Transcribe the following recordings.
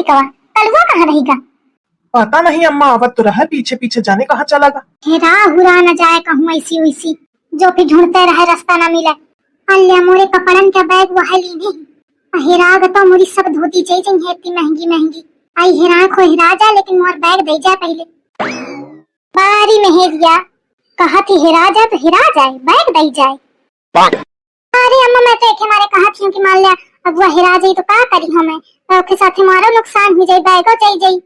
लड़िकवा कलुआ कहाँ रहेगा? पता नहीं अम्मा, आवत तो रहा पीछे पीछे, जाने कहाँ चला गा। हेरा हुरा न जाए कहूँ ऐसी वैसी, जो फिर ढूंढते रहे रास्ता न मिले। अल्लाह मोरे कपड़न के बैग वह लीने। हेरा तो मोरी सब धोती चाहिए इतनी महंगी महंगी। आई हेरा को हेरा जा, लेकिन मोर बैग दे जा पहले। बारी में हेरिया कहा थी हेरा जा तो हेरा जाए, बैग दे जाए। अरे अम्मा मैं तो एक हमारे कहा थी कि मान लिया अब वह हेरा जाई तो का करी हमें, तो के साथ हमारा नुकसान हो जाए, बैगो चाहिए जाई।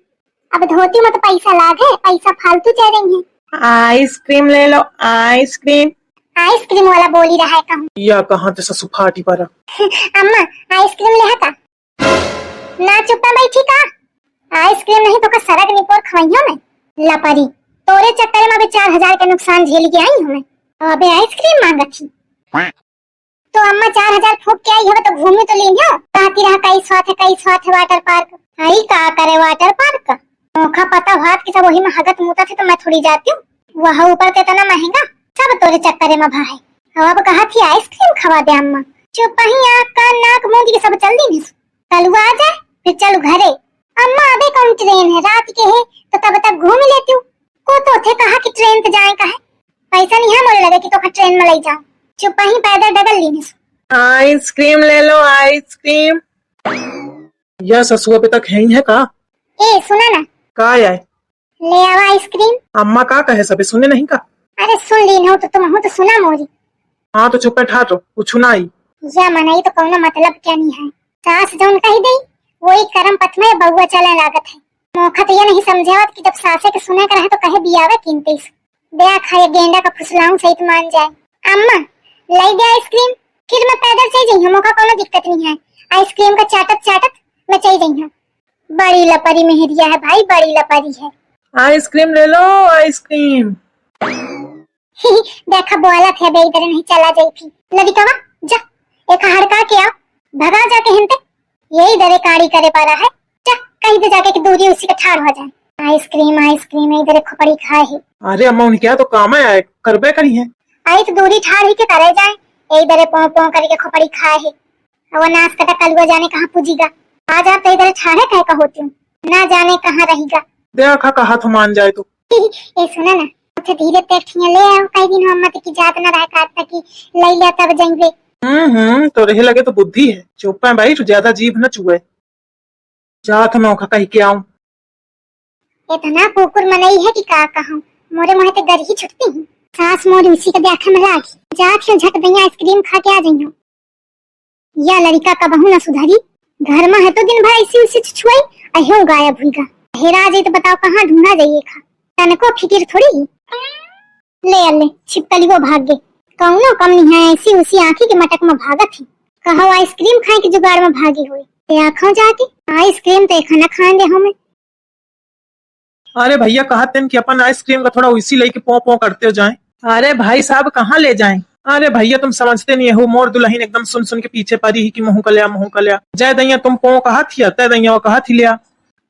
अब धोती में तो पैसा लागे, पैसा फालतू जा रही है। आइसक्रीम ले लो आइसक्रीम। आइसक्रीम वाला बोली रहा है कहूँ। या कहाँ ते ससु फाटी पर। अम्मा आइसक्रीम ले का ना चुप्पा बैठी का, आइसक्रीम नहीं तो का सरग निपोर खवाइयो में लपरी। तोरे चक्कर में अबे 4000 के नुकसान झेल के आई हमें, अबे आइसक्रीम मांगा थी। तो अम्मा 4000 फूक के आई है तो घूमे तो लेंगे। कहती रहा कई स्वाद है वाटर पार्क। आई का करे वाटर पार्क का मौका पता भात की सब वही में हगत मुता थे तो मैं थोड़ी जाती हूँ। वह ऊपर के इतना महंगा सब तोरे चक्कर में भाई। अब कहा थी आइसक्रीम खवा दे अम्मा। चुप ही आँख कान नाक मुंह के सब चल दी। कलुआ आ जाए फिर चलो घरे। अम्मा अबे कौन ट्रेन है, रात के है तो तब तक घूम लेती हूँ। को तो थे कहा कि ट्रेन पे जाए कहा, पैसा नहीं है मोरे लगे कि तो ट्रेन में ले जाऊं। चुप ही पैदल डगल ली। आइसक्रीम ले लो आइसक्रीम। यह ससुआ पे तक है ही है का? ए सुना ना, का आए ले आवा आइसक्रीम। अम्मा का कहे सबे सुने नहीं का? अरे सुन ली हो तो तुम हो तो सुना मोरी। हाँ तो चुप बैठा तो कुछ ना आई। या मनाई तो कौन मतलब क्या नहीं है। सास जौन कही दई वही करम पथ में बउआ चले लागत है। मौका तो ये नहीं समझावत कि जब सासे के सुने कर है तो कहे बियावे कीमती दया खाए गेंडा का फुसलाऊं सहित मान जाए। अम्मा लाई दे आइसक्रीम, फिर मैं पैदल चल जाई हूं, मौका कोनो दिक्कत नहीं है। आइसक्रीम का चाटत मैं चल जाई हूं। बड़ी लपरी मेहरिया है भाई, बड़ी लपरी है। आइसक्रीम ले लो आइसक्रीम। देखा बोला थे बे इधर नहीं चला जाई थी। लड़िकवा जा एक हड़का के आओ, भगा जाके हिंते यही दरे काड़ी करे पा रहा है। जा कहीं तो जाके कि दूरी उसी का ठाड़ हो जाए। आइसक्रीम आइसक्रीम इधर खोपड़ी खाए है। अरे अम्मा उन क्या तो काम है आए करबे करी है। आई तो दूरी ठाड़ ही के करे जाए, यही दरे पों पों करके खोपड़ी खाए है। और नाच कटा कलुआ जाने कहाँ पूजीगा। आ जा तो इधर ठाड़े कह का होती हूँ, ना जाने कहाँ रहेगा। देखा कहा तो मान जाए तो। ए सुना ना, अच्छा धीरे तेठिया ले आओ, कई दिन हम मत की जात ना रह काट की ले लिया तब जाएंगे। तो रहे लगे तो बुद्धि है। चुप है भाई, तू ज्यादा जीभ न चुए। जा तो मैं कही के आऊं। इतना कुकुर मनई है कि का कहूं, मोरे मुंह ते गर ही छुटती हूं। सास मोरी उसी के देखे में लागी जात झट दैया आइसक्रीम खा के आ जाइयो। या लड़का का बहू न सुधारी, घर में है तो दिन भर ऐसी उसी छुई अहो गायब हुईगा। हेरा जाए तो बताओ कहाँ ढूंढा जाइए खा, तनको फिकिर थोड़ी। ले अल्ले छिपकली वो भाग गए, कौनो कम नहीं है ऐसी उसी आंखी के मटक में भागत थी। कहो आइसक्रीम खाए के जुगाड़ में भागी हुई ते आँखों जाके आइसक्रीम तो खाना खाए दे हमें। अरे भैया कहते हैं कि अपन आइसक्रीम का थोड़ा उसी लेके पौ पौ करते हो जाएं। अरे भाई साहब कहाँ ले जाएं? अरे भैया तुम समझते नहीं हो, मोर दुल्हन एकदम सुन सुन के पीछे पड़ी ही कि मुँह का लिया जय दैया तुम पौ कहा थी तय दैया वो कहा थी लिया।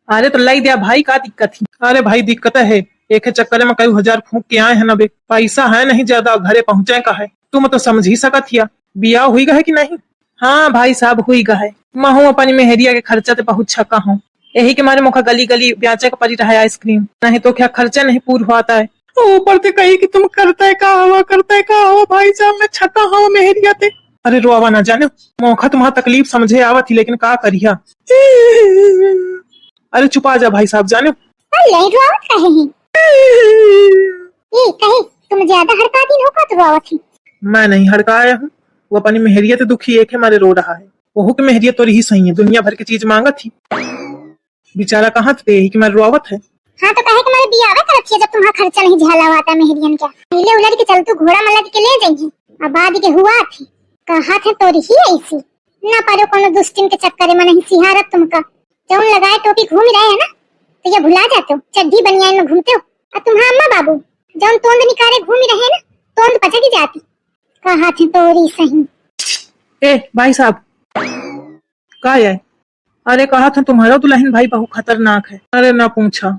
अरे तो लाई दिया भाई, का दिक्कत थी? अरे भाई दिक्कत है, एक चक्कर में कई हजार फूक के आए हैं ना बे, पैसा है नहीं ज्यादा, घरे पहुंचे का है। तुम तो समझ ही सकत हिया, बियाह हुई है कि नहीं? हाँ भाई साहब हुई है। मैं हूँ अपनी मेहरिया के खर्चा ते बहुत छका हूँ, यही के मारे मुखा गली गली ब्याचे का पड़ी रहा है आइसक्रीम, नहीं तो क्या खर्चा नहीं पूरा होता है। ऊपर से कही कि तुम करता है का हवा भाई साहब मैं छका हूँ मेहरिया ते। अरे रोवा ना जाने, मौका तुम्हारा तकलीफ समझे आवा थी लेकिन का करिया। अरे चुपा जा भाई साहब जाने। कहे तुम ज्यादा हड़काती हो का तो रोवत थी। मैं नहीं हड़काया हूँ, वो अपनी मेहरिया ते दुखी एक है मारे रो रहा है। वहू की मेहरिया तो रही सही है, दुनिया भर की चीज मांगा थी, बेचारा कहाँ थे यही कि मैं रोवत है। हाँ तो कहे कि मेरे बियाह करत है जब तुम्हारा खर्चा नहीं झेला हुआ मेहरियन क्या हिले उलट के चल तू घोड़ा मलद के ले जाइए। अब बाद के हुआ थी कहा थे तो रही ऐसी ना पारो कोनो दुष्टिन के चक्कर में नहीं सिहारत तुमका। जौन लगाए टोपी घूम रहे है ना तो ये भुला जाते हो, चड्डी बनियान में घूमते हो। और तुम्हारा अम्मा बाबू जौन तोंद निकारे घूम रहे है ना, तोंद पचकी जाती। कहा थे तोरी सही। ए भाई साहब का है? अरे कहा था तुम्हारा दुल्हन भाई बहुत खतरनाक है। अरे ना पूछा,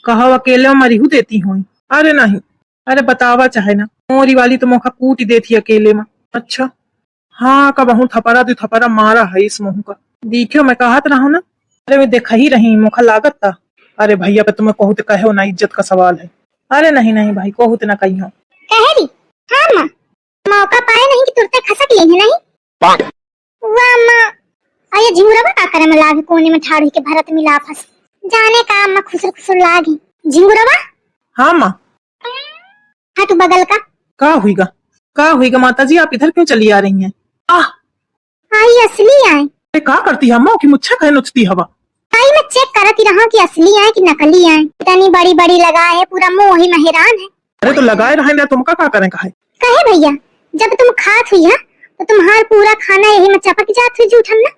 कहा अकेले मरीहू देती हो? अरे नहीं, अरे बतावा चाहे ना, मोरी वाली तो मौका कूट ही देती अकेले में। अच्छा हाँ का बहु थपरा दो थपरा मारा है इस मुंह का। देखियो मैं कहत रहा हूँ ना, अरे मैं देखा ही रही मुखा लागत था। अरे भैया पे तुम्हें कहूत कहे ना, इज्जत का सवाल है। अरे नहीं नहीं भाई, कहूत ना कही हो। कहेरी हाँ माँ, मौका पाए नहीं कि तुरते खसक लेंगे नहीं। वाह माँ, अये झिंगुरवा का करे में लागे कोने में ठाड़ के भरत मिला फंस जाने का अम्मा खुसर खुसर लागे झिंगुरवा। हाँ माँ। हाँ तू बगल का हुईगा माता जी, आप इधर क्यों चली आ रही हैं? आह, आई असली आए। अरे क्या करती है अम्मा की मुच्छा कहे नुचती हवा। आई मैं चेक करती रहा कि असली आए कि नकली आए। इतनी बड़ी बड़ी लगाए है, पूरा मुंह ही मेहरान है। अरे तो लगाए रहे ना, तुमका क्या करें कहे? कहे भैया जब तुम खात हुई है तो तुम्हार पूरा खाना यही में चपक जात हुई जूठम ना।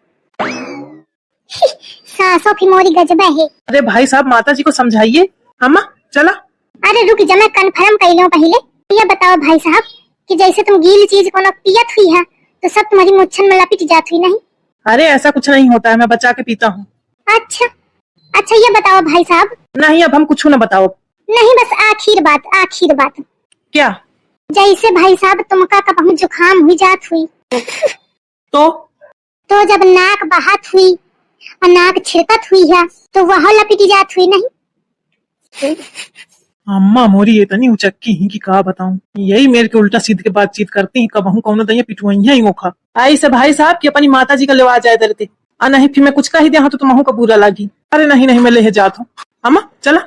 सासों की मोरी गजबा है। अरे भाई साहब माता जी को समझाइए। अम्मा चला। अरे रुक जा, मैं कन्फर्म कर लूं पहले। ये बताओ भाई साहब कि जैसे तुम गीली चीज को न पियत हुई है तो सब तुम्हारी मुच्छन में लपिट जात हुई नहीं? अरे ऐसा कुछ नहीं होता है, मैं बचा के पीता हूँ। अच्छा अच्छा, ये बताओ भाई साहब। नहीं अब हम कुछ न बताओ। नहीं बस आखिर बात। क्या? जैसे भाई साहब तुमका कबहू जुकाम हुई जात हुई तो जब नाक बहात हुई और नाक छिड़कत हुई है तो वह लपिटी जात हुई नहीं? अम्मा मोरी इतनी उचक्की ही कि कहा बताऊं, यही मेरे के उल्टा सीध के बातचीत करती है। कब हूँ कौन दैया पिटुआइया ही मोखा आई से भाई साहब की अपनी माता जी का लेवा जाए दरते। नहीं फिर मैं कुछ कह दिया तो तुम का बुरा लगी। अरे नहीं नहीं मैं ले जात हूँ। अम्मा चला।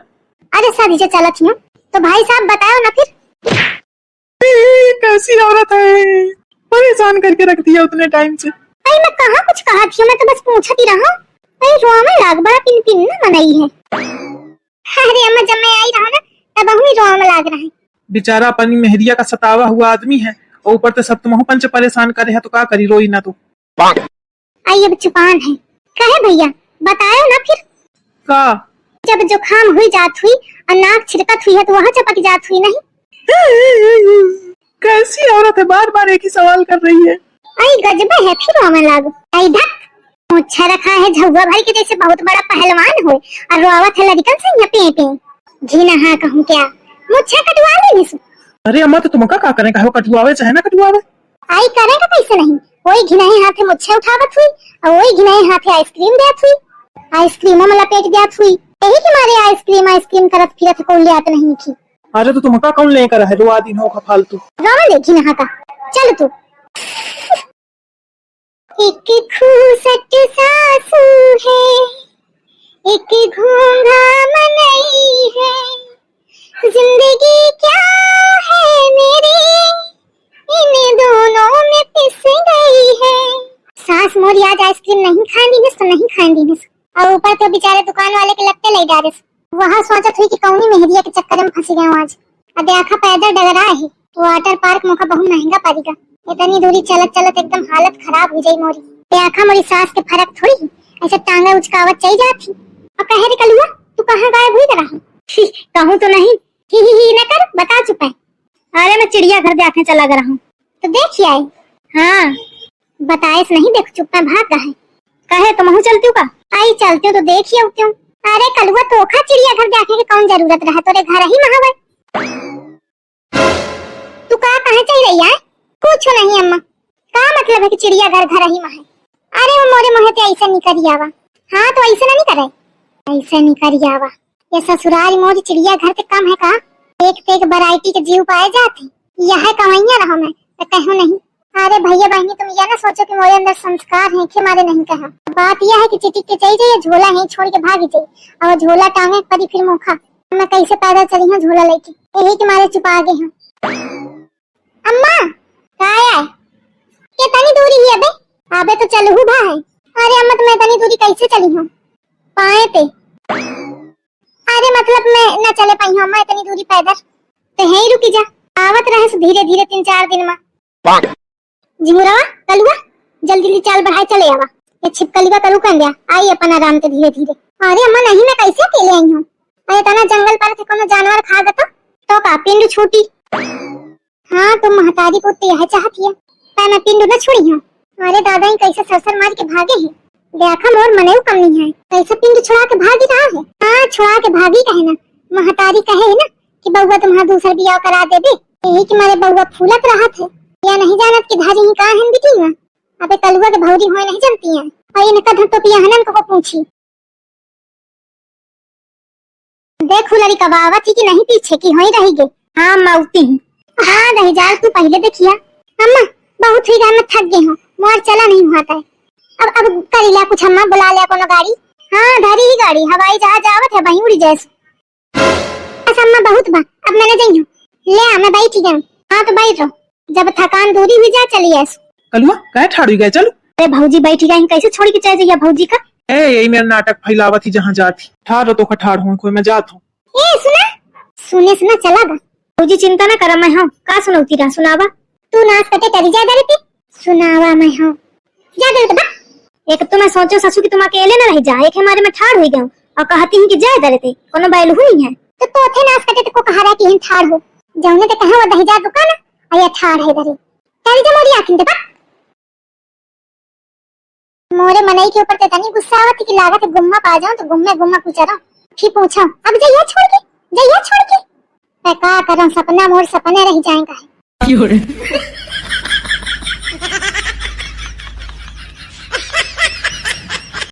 अरे शादी से चलत हूँ तो भाई साहब बताओ ना फिर। कैसी औरत है, परेशान करके रख दिया उतने टाइम से। अरे मैं कहाँ कुछ कहा थी, मैं तो बस पूछती रहा। अरे रोमा लाग बड़ा पिन पिन ना मनाई है। अरे अम्मा जब मैं आई रहा ना तब हम रोमा लाग रहा है। बेचारा अपनी मेहरिया का सतावा हुआ आदमी है और ऊपर से सब तुम पंच परेशान करे है तो क्या करी, रोई ना तो। आई अब चुपान है। कहे भैया बताओ ना फिर। का जब जुकाम हुई जात हुई और नाक छिड़कत हुई है तो वहाँ चपक जात हुई नहीं? कैसी औरत है, बार बार एक ही सवाल कर रही है। आई गजबे है फिर रोमा लागो। आई धक मुच्छा रखा है झुआ भाई के जैसे बहुत बड़ा पहलवान हो और रोवत है लड़कन से यहाँ पे घी नहा कहूँ क्या मुच्छा कटवा लेने से। अरे अम्मा तो तुमका क्या करें, कहो कटवावे चाहे ना कटवावे। आई करेगा कैसे नहीं, वही घिनाए हाथे मुच्छा उठावत हुई और वही घिनाए हाथे आइसक्रीम देत हुई, आइसक्रीमों में लपेट देत हुई। यही कि मारे आइसक्रीम करत फिरत कोई लियात नहीं थी। अरे तो तुमका कौन लेकर है, रुआ दिन हो फालतू। रोमा देखी नहा का चल तू। एक खूसट सासू है एक घूंघा मनई है, जिंदगी क्या है मेरी इन दोनों में पिस गई है। सास मोरी आज आइसक्रीम नहीं खानी तो नहीं खानी और ऊपर तो बेचारे दुकान वाले के लगते ले जा रहे। वहाँ सोचत हुई कि कौनी मेहरिया के चक्कर में फंसी गए आज। अब आखा पैदल डगरा है, वाटर पार्क मौका बहुत महंगा पड़ेगा। इतनी दूरी चलत चलत एकदम हालत खराब हो जाई मोरी। आखा मोरी सास के फर्क थोड़ी ऐसे टांगा उचकावत चली जाती। और कहे रे कलुआ तू कहाँ गायब हुई रहा? कहूँ तो नहीं ही न कर, बता चुप है। अरे मैं चिड़ियाघर देखने चला गया हूँ तो देखिए आए। हाँ बताए नहीं, देख चुप में भाग रहा है। कहे तुम तो चलती का? आई चलती तो देखिए क्यों। अरे कलुआ तो खा चिड़ियाघर देखने की कौन जरूरत रहा, तोरे घर ही महावे। तू कहाँ चल रही है? कुछ नहीं अम्मा। का मतलब है कि चिड़ियाघर घर ही महा? अरे वो मोरे मोहे ते ऐसा नहीं करी आवा। हाँ तो ऐसा नहीं करे, ऐसा नहीं करी आवा। ये ससुराल मोरी चिड़ियाघर के कम है का? एक वैरायटी के जीव पाए जाते, यह कवैया रहो मैं तो कहूँ नहीं। अरे भैया बहनी तुम यह ना सोचो कि मेरे अंदर संस्कार है कि मारे नहीं कहा। बात यह है कि चिटिक के चली जाइए झोला है छोड़ के भागी जाइए और झोला टांगे परी फिर मुखा। मैं कैसे पैदल चली हूँ झोला लेके, यही के मारे चुपा गए हैं। अम्मा कहाँ है? ये तनी दूरी ही अबे अबे तो चलू भाई। अरे अम्मा तुम्हें तनी दूरी कैसे चली हूँ? पाए पे। अरे मतलब मैं न चले पाई हूँ अम्मा इतनी दूरी पैदल तो है ही रुकी जा। आवत रहे धीरे धीरे 3-4 दिन में। झिंगुरवा कलुआ जल्दी चाल बढ़ाए चले आवा। ये छिपकली का कलू कर दिया आई अपन आराम से धीरे धीरे। अरे अम्मा नहीं मैं कैसे अकेले आई हूँ? अरे तना जंगल पर थे कोनो जानवर खा गया तो का पिंड छूटी। हाँ तुम महतारी को यह चाहती है पर मैं पिंड न छोड़ी हूँ। अरे दादा ही कैसे सरसर मार के भागे हैं, देखा मोर मने कम नहीं है कैसे पिंड छुड़ा के भागी रहा है। हाँ छुड़ा के भागी कहे ना, महतारी कहे है ना कि बउआ तुम्हारा दूसरा बियाह करा दे दे, यही कि मारे बउआ फूलत रहा थे या नहीं जानत कि धारी ही कहाँ है बिटी में। अबे कलुआ के भौरी होए नहीं जानती है और इनका धन तो पिया हनन को पूछी। देख हुलरी कब आवत थी कि नहीं पीछे की होई रही गे। हाँ मौती हूँ। हाँ रही जा तू पहले देखिया। अम्मा बहुत हुई मैं थक गई हूँ, मोर चला नहीं हुआ है। अब कर लिया कुछ अम्मा, बुला लिया कोनो गाड़ी। हाँ धरी ही गाड़ी, हवाई जहाज आवत है वहीं उड़ी जैसे। बस अम्मा बहुत बा, अब मैंने जाइयो ले आ, मैं बैठी गई। हाँ तो बैठ रहो, जब थकान दूरी हुई जा चली ऐसे। कलुआ कहे ठाड़ गए चलो। अरे भौजी बैठी गई, कैसे छोड़ के चले जाइए भौजी का। ए यही मेरा नाटक फैलावत ही जहाँ जाती। ठाड़ तो ठाड़ हूँ, कोई मैं जात हूँ। ए सुना सुने चला गा। भौजी चिंता न कर, मैं हूँ का सुनौती रहा सुनावा। तू नाच कटे टरी जा डरती, सुनावा मैं हूँ जा डरत बा। एक तो मैं सोचो ससु की तुम अकेले न रह जा, एक हमारे में ठाड़ हुई गऊं और कहती हूँ कि जा डरते कोनो बैल हुई है। तो तोथे नाच कटे तो को कहा रहा कि हम ठाड़ हो जाऊने तो कहां वो दही जा दुकान आया ठाड़ है डरे टरी जा मोरी आखिन दे बा। मोरे मनई के ऊपर ते तनी गुस्सा आवत कि लागत गुम्मा पा जाऊं तो गुम्मा पूछा रहा फिर पूछा अब जइया छोड़ के का करम, सपना मोर सपने रह जाएगा।